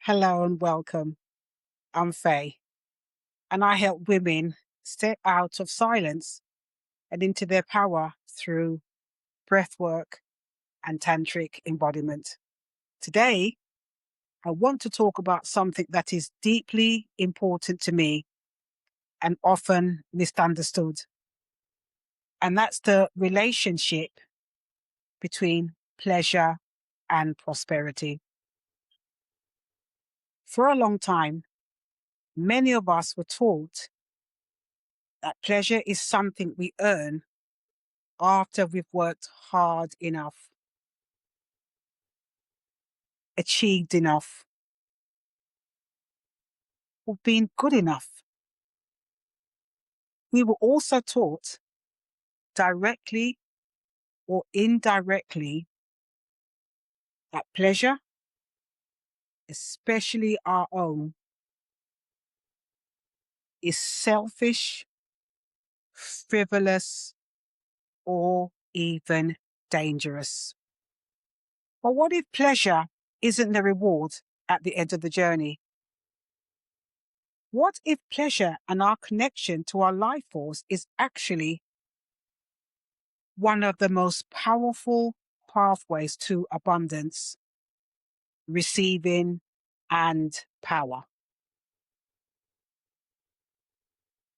Hello and welcome. I'm Faye, and I help women step out of silence and into their power through breathwork and tantric embodiment. Today, I want to talk about something that is deeply important to me and often misunderstood, and that's the relationship between pleasure and prosperity. For a long time, many of us were taught that pleasure is something we earn after we've worked hard enough, achieved enough, or been good enough. We were also taught, directly or indirectly, that pleasure, especially our own, is selfish, frivolous, or even dangerous. But what if pleasure isn't the reward at the end of the journey? What if pleasure and our connection to our life force is actually one of the most powerful pathways to abundance, receiving, and power?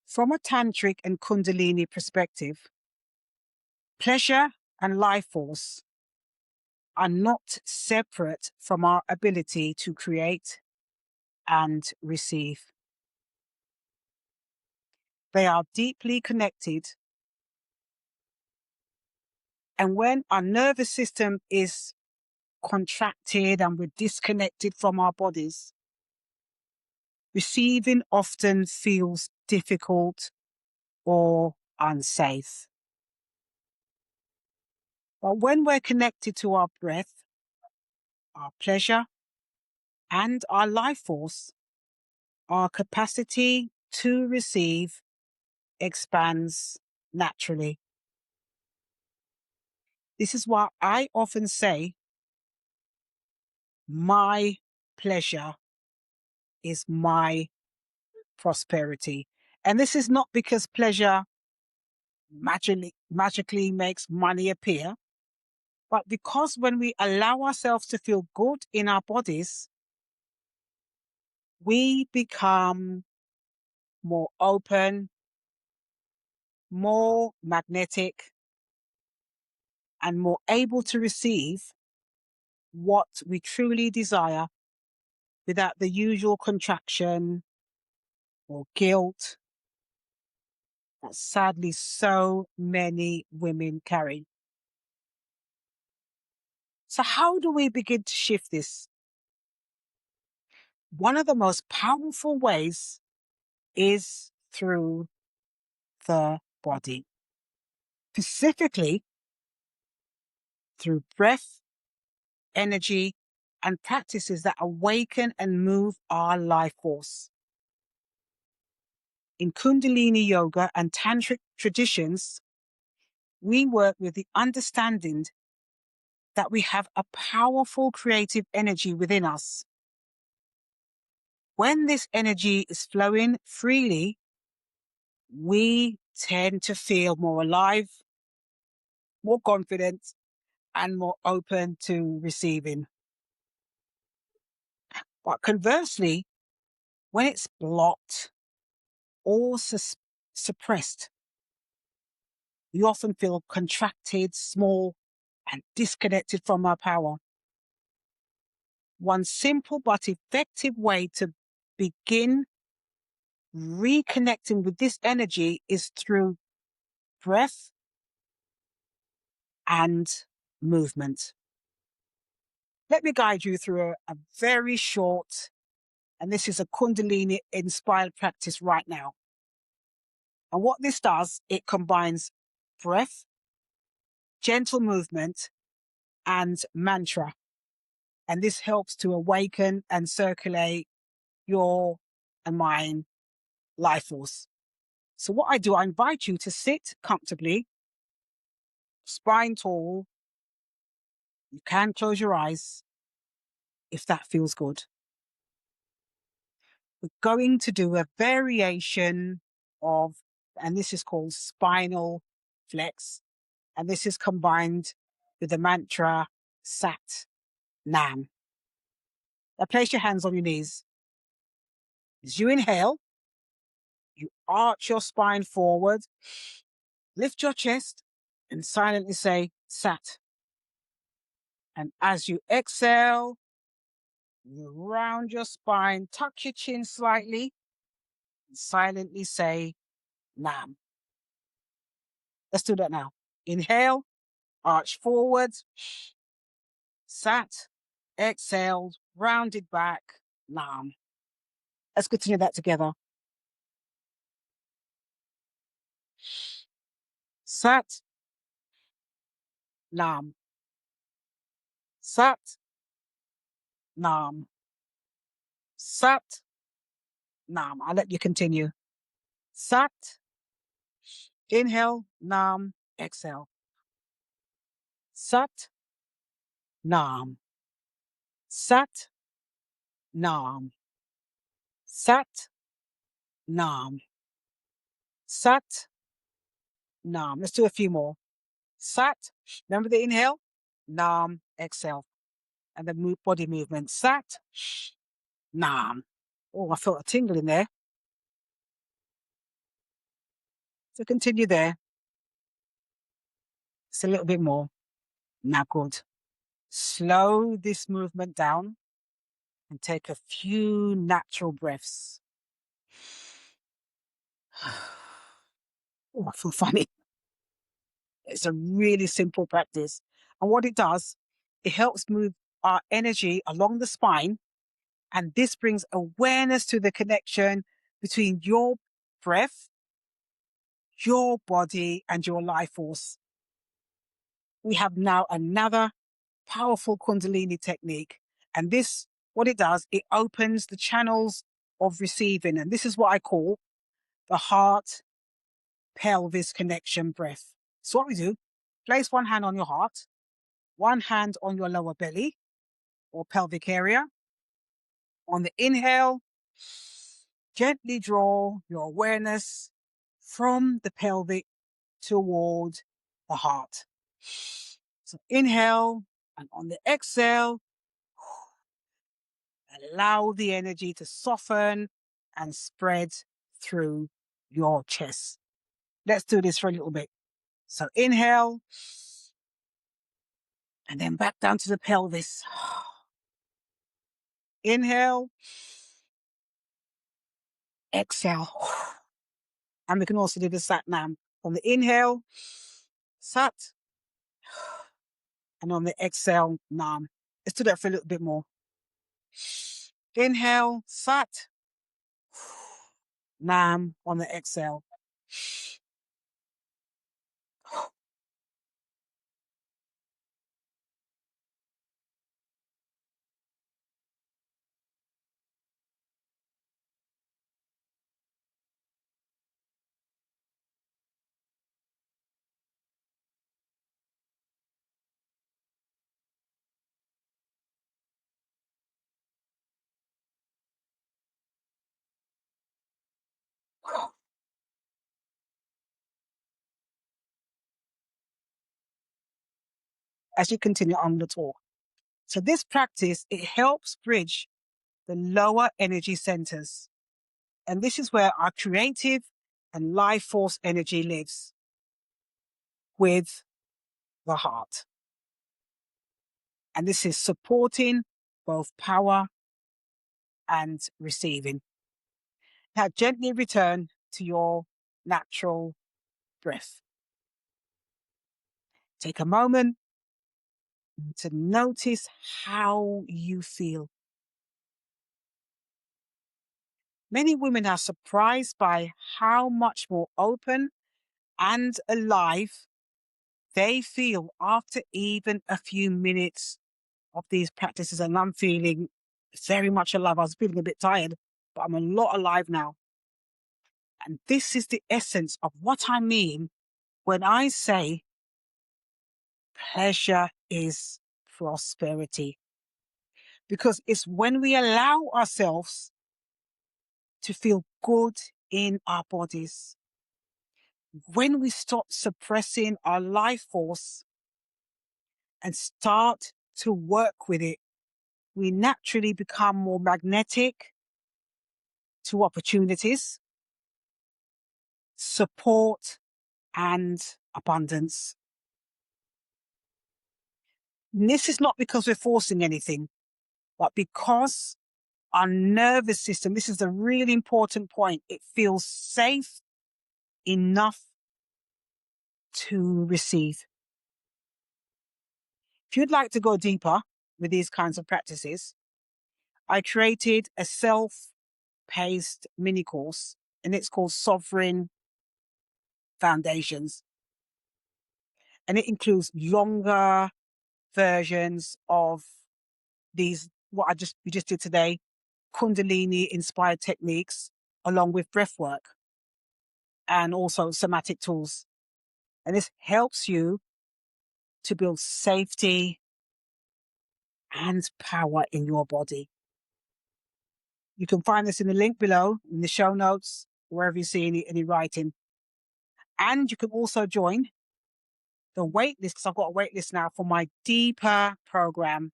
From a tantric and Kundalini perspective, pleasure and life force are not separate from our ability to create and receive. They are deeply connected. And when our nervous system is contracted and we're disconnected from our bodies, receiving often feels difficult or unsafe. But when we're connected to our breath, our pleasure, and our life force, our capacity to receive expands naturally. This is why I often say, my pleasure is my prosperity. And this is not because pleasure magically makes money appear, but because when we allow ourselves to feel good in our bodies, we become more open, more magnetic, and more able to receive what we truly desire without the usual contraction or guilt that sadly so many women carry. So how do we begin to shift this? One of the most powerful ways is through the body, specifically through breath, energy, and practices that awaken and move our life force. In Kundalini yoga and tantric traditions, we work with the understanding that we have a powerful creative energy within us. When this energy is flowing freely, we tend to feel more alive, more confident, and more open to receiving. But conversely, when it's blocked or suppressed, we often feel contracted, small, and disconnected from our power. One simple but effective way to begin reconnecting with this energy is through breath and movement. Let me guide you through a very short, and this is a Kundalini-inspired practice right now. And what this does, it combines breath, gentle movement, and mantra. And this helps to awaken and circulate your and mine life force. So what I do, I invite you to sit comfortably, spine tall. You can close your eyes if that feels good. we're going to do a variation of, and this is called spinal flex, and this is combined with the mantra Sat Nam. Now place your hands on your knees. As you inhale, you arch your spine forward, lift your chest, and silently say Sat. And as you exhale, you round your spine, tuck your chin slightly, and silently say Nam. Let's do that now. Inhale, arch forward, Sat, exhaled, rounded back, Nam. Let's continue that together. Sat, Nam. Sat, Nam. Sat, Nam. I'll let you continue. Sat, inhale, Nam, exhale. Sat, Nam. Sat, Nam. Sat, Nam. Sat, Nam. Let's do a few more. Sat, remember the inhale? Nam, exhale. And the body movement. Sat, Nam. Oh, I felt a tingle in there. So continue there. It's a little bit more. Now good. Slow this movement down and take a few natural breaths. Oh, I feel funny. It's a really simple practice. And what it does, it helps move our energy along the spine. And this brings awareness to the connection between your breath, your body, and your life force. We have now another powerful Kundalini technique. And this, what it does, it opens the channels of receiving. And this is what I call the heart pelvis connection breath. So what we do, place one hand on your heart, one hand on your lower belly or pelvic area. On the inhale, gently draw your awareness from the pelvic toward the heart. So inhale, and on the exhale, allow the energy to soften and spread through your chest. Let's do this for a little bit. So inhale, and then back down to the pelvis. Inhale, exhale. And we can also do the Sat Nam. On the inhale, Sat, and on the exhale, Nam. Let's do that for a little bit more. Inhale, Sat, Nam on the exhale. As you continue on the talk. So this practice, it helps bridge the lower energy centers. And this is where our creative and life force energy lives, with the heart. And this is supporting both power and receiving. Now gently return to your natural breath. Take a moment to notice how you feel. Many women are surprised by how much more open and alive they feel after even a few minutes of these practices. And I'm feeling very much alive. I was feeling a bit tired, but I'm a lot alive now. And this is the essence of what I mean when I say pleasure is prosperity. Because it's when we allow ourselves to feel good in our bodies. When we stop suppressing our life force and start to work with it, we naturally become more magnetic to opportunities, support, and abundance. And this is not because we're forcing anything, but because our nervous system, this is a really important point, it feels safe enough to receive. If you'd like to go deeper with these kinds of practices, I created a self-paced mini course, and it's called Sovereign Foundations. And it includes longer versions of these, what we just did today, Kundalini-inspired techniques, along with breathwork and also somatic tools. And this helps you to build safety and power in your body. You can find this in the link below, in the show notes, wherever you see any writing. And you can also join the wait list, because I've got a wait list now for my deeper program.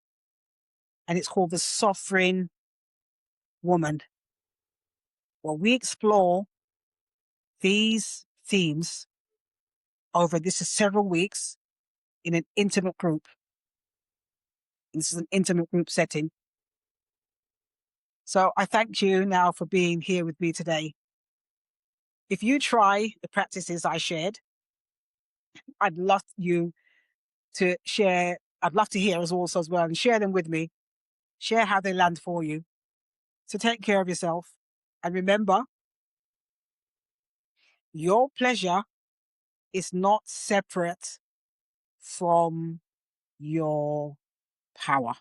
And it's called the Sovereign Woman, where we explore these themes over this is several weeks in an intimate group. This is an intimate group setting. So I thank you now for being here with me today. If you try the practices I shared, I'd love you to share. I'd love to hear as well and share them with me. Share how they land for you. So take care of yourself. And remember, your pleasure is not separate from your power.